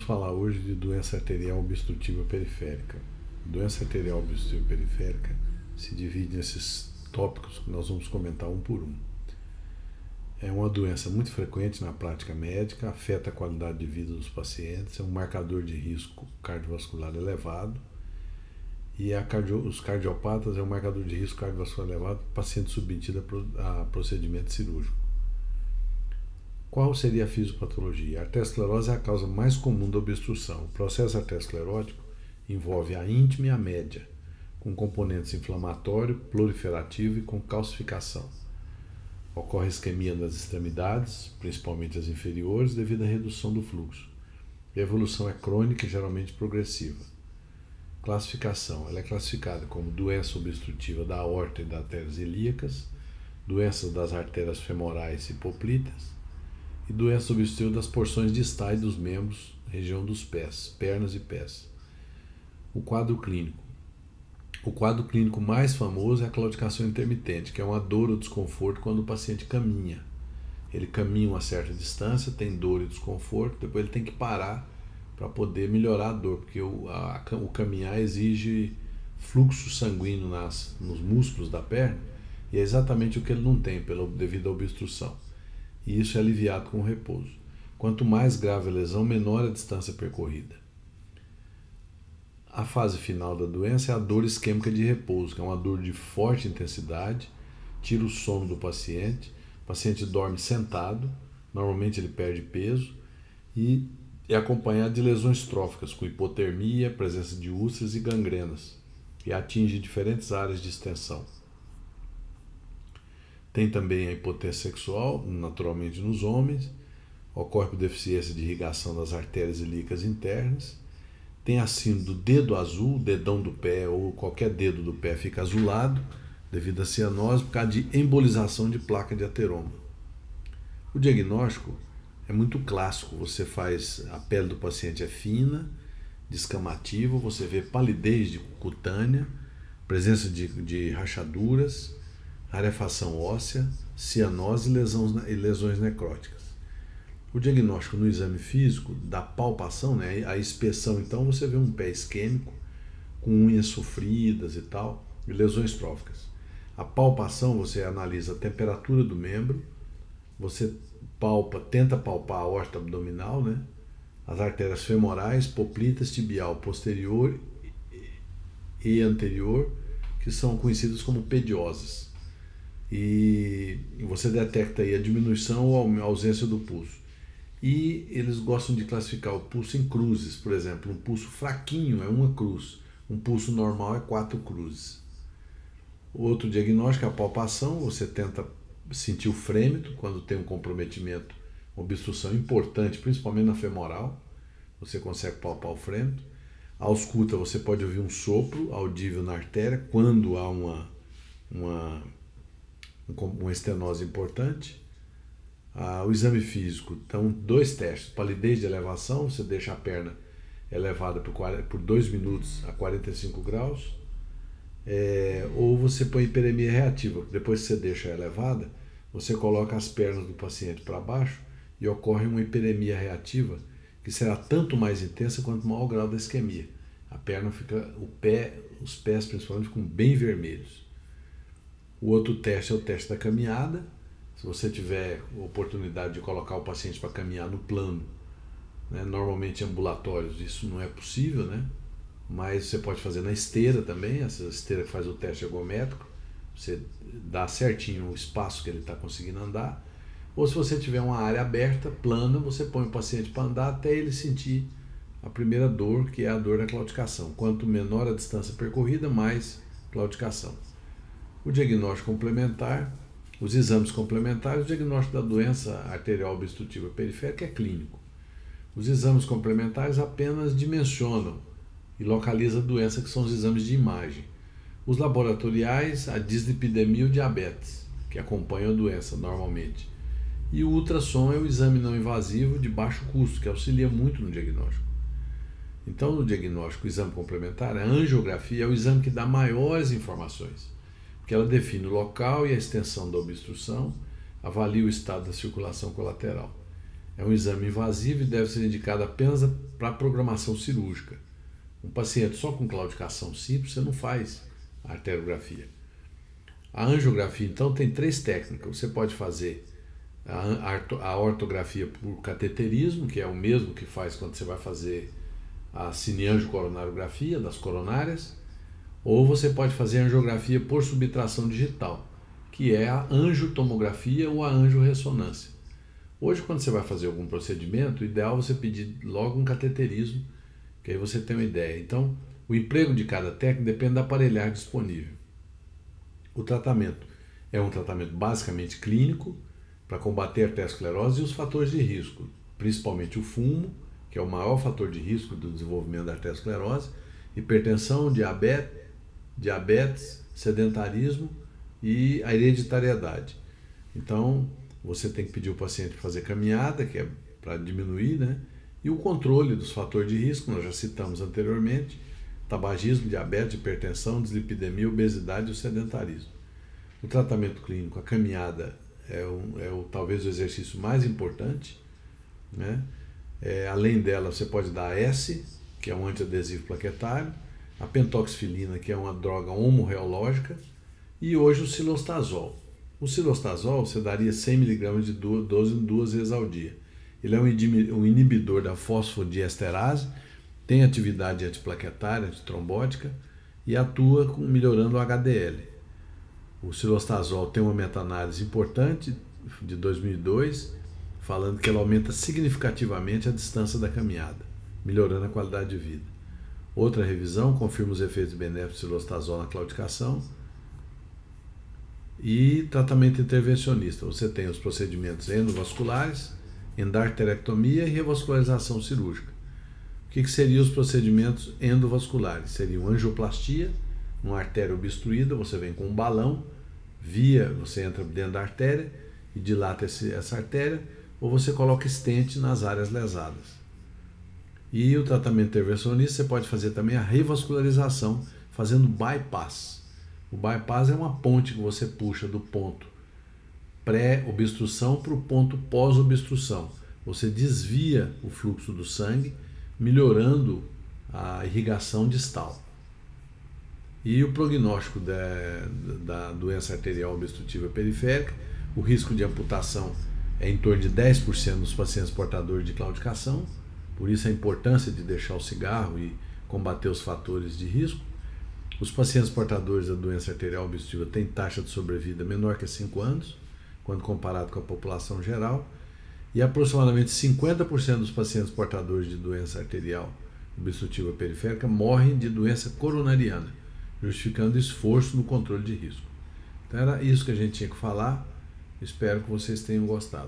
Falar hoje de doença arterial obstrutiva periférica. Doença arterial obstrutiva periférica se divide nesses tópicos que nós vamos comentar um por um. É uma doença muito frequente na prática médica, afeta a qualidade de vida dos pacientes, é um marcador de risco cardiovascular elevado e os cardiopatas é um marcador de risco cardiovascular elevado para paciente submetido a procedimento cirúrgico. Qual seria a fisiopatologia? A arteriosclerose é a causa mais comum da obstrução. O processo arteriosclerótico envolve a íntima e a média, com componentes inflamatório, proliferativo e com calcificação. Ocorre isquemia nas extremidades, principalmente as inferiores, devido à redução do fluxo. A evolução é crônica e geralmente progressiva. Classificação. Ela é classificada como doença obstrutiva da aorta e das artérias ilíacas, doenças das artérias femorais e poplitas, e doença obstrutiva das porções distais dos membros, região dos pés, pernas e pés. O quadro clínico. O quadro clínico mais famoso é a claudicação intermitente, que é uma dor ou desconforto quando o paciente caminha. Ele caminha uma certa distância, tem dor e desconforto, depois ele tem que parar para poder melhorar a dor, porque o caminhar exige fluxo sanguíneo nos músculos da perna, e é exatamente o que ele não tem devido à obstrução. E isso é aliviado com o repouso. Quanto mais grave a lesão, menor a distância percorrida. A fase final da doença é a dor isquêmica de repouso, que é uma dor de forte intensidade, tira o sono do paciente, o paciente dorme sentado, normalmente ele perde peso, e é acompanhado de lesões tróficas, com hipotermia, presença de úlceras e gangrenas, e atinge diferentes áreas de extensão. Tem também a impotência sexual, naturalmente nos homens, ocorre por deficiência de irrigação das artérias ilíacas internas, tem a síndrome do dedo azul, dedão do pé ou qualquer dedo do pé fica azulado, devido à cianose, por causa de embolização de placa de ateroma. O diagnóstico é muito clássico, você faz, a pele do paciente é fina, descamativa, você vê palidez cutânea, presença de rachaduras, rarefação óssea, cianose e lesões necróticas. O diagnóstico no exame físico, da palpação, né, a inspeção, então você vê um pé isquêmico, com unhas sofridas e tal, e lesões tróficas. A palpação, você analisa a temperatura do membro, você tenta palpar a aorta abdominal, né, as artérias femorais, poplitas, tibial posterior e anterior, que são conhecidas como pedioses. E você detecta aí a diminuição ou a ausência do pulso. E eles gostam de classificar o pulso em cruzes, por exemplo, um pulso fraquinho é uma cruz, um pulso normal é 4 cruzes. O outro diagnóstico é a palpação, você tenta sentir o frêmito quando tem um comprometimento, uma obstrução importante, principalmente na femoral, você consegue palpar o frêmito. A ausculta, você pode ouvir um sopro audível na artéria quando há uma estenose importante. O exame físico, então 2 testes, palidez de elevação, você deixa a perna elevada por 2 minutos a 45 graus, ou você põe hiperemia reativa, depois que você deixa elevada, você coloca as pernas do paciente para baixo e ocorre uma hiperemia reativa, que será tanto mais intensa quanto maior o grau da isquemia. A perna fica, os pés principalmente ficam bem vermelhos. O outro teste é o teste da caminhada. Se você tiver oportunidade de colocar o paciente para caminhar no plano, né, normalmente em ambulatórios isso não é possível, né, mas você pode fazer na esteira também, essa esteira que faz o teste ergométrico, você dá certinho o espaço que ele está conseguindo andar, ou se você tiver uma área aberta, plana, você põe o paciente para andar até ele sentir a primeira dor, que é a dor da claudicação. Quanto menor a distância percorrida, mais claudicação. O diagnóstico complementar, os exames complementares, o diagnóstico da doença arterial obstrutiva periférica é clínico. Os exames complementares apenas dimensionam e localizam a doença, que são os exames de imagem. Os laboratoriais, a dislipidemia e o diabetes, que acompanham a doença normalmente. E o ultrassom é o exame não invasivo de baixo custo, que auxilia muito no diagnóstico. Então, no diagnóstico, o exame complementar, a angiografia é o exame que dá maiores informações, porque ela define o local e a extensão da obstrução, avalia o estado da circulação colateral. É um exame invasivo e deve ser indicado apenas para programação cirúrgica. Um paciente só com claudicação simples, você não faz a arteriografia. A angiografia, então, tem 3 técnicas. Você pode fazer a ortografia por cateterismo, que é o mesmo que faz quando você vai fazer a cineangiocoronariografia das coronárias, ou você pode fazer a angiografia por subtração digital, que é a angiotomografia ou a angiorressonância. Hoje, quando você vai fazer algum procedimento, o ideal é você pedir logo um cateterismo, que aí você tem uma ideia. Então, o emprego de cada técnica depende da aparelhagem disponível. O tratamento é um tratamento basicamente clínico para combater a arteriosclerose e os fatores de risco, principalmente o fumo, que é o maior fator de risco do desenvolvimento da arteriosclerose, hipertensão, diabetes, sedentarismo e a hereditariedade. Então, você tem que pedir ao paciente para fazer caminhada, que é para diminuir, né? E o controle dos fatores de risco, nós já citamos anteriormente, tabagismo, diabetes, hipertensão, dislipidemia, obesidade e o sedentarismo. O tratamento clínico, a caminhada talvez o exercício mais importante, né? Além dela, você pode dar a S, que é um antiadesivo plaquetário, a pentoxifilina, que é uma droga homoreológica, e hoje o cilostazol. O cilostazol você daria 100 mg de dose 2 vezes ao dia. Ele é um inibidor da fosfodiesterase, tem atividade antiplaquetária, antitrombótica e atua melhorando o HDL. O cilostazol tem uma meta-análise importante de 2002, falando que ela aumenta significativamente a distância da caminhada, melhorando a qualidade de vida. Outra revisão confirma os efeitos benéficos do cilostazol na claudicação. E tratamento intervencionista. Você tem os procedimentos endovasculares, endarterectomia e revascularização cirúrgica. O que seriam os procedimentos endovasculares? Seriam angioplastia, uma artéria obstruída, você vem com um balão, você entra dentro da artéria e dilata essa artéria, ou você coloca stent nas áreas lesadas. E o tratamento intervencionista, você pode fazer também a revascularização, fazendo bypass. O bypass é uma ponte que você puxa do ponto pré-obstrução para o ponto pós-obstrução. Você desvia o fluxo do sangue, melhorando a irrigação distal. E o prognóstico da doença arterial obstrutiva periférica, o risco de amputação é em torno de 10% nos pacientes portadores de claudicação, por isso a importância de deixar o cigarro e combater os fatores de risco. Os pacientes portadores da doença arterial obstrutiva têm taxa de sobrevida menor que 5 anos, quando comparado com a população geral, e aproximadamente 50% dos pacientes portadores de doença arterial obstrutiva periférica morrem de doença coronariana, justificando esforço no controle de risco. Então era isso que a gente tinha que falar, espero que vocês tenham gostado.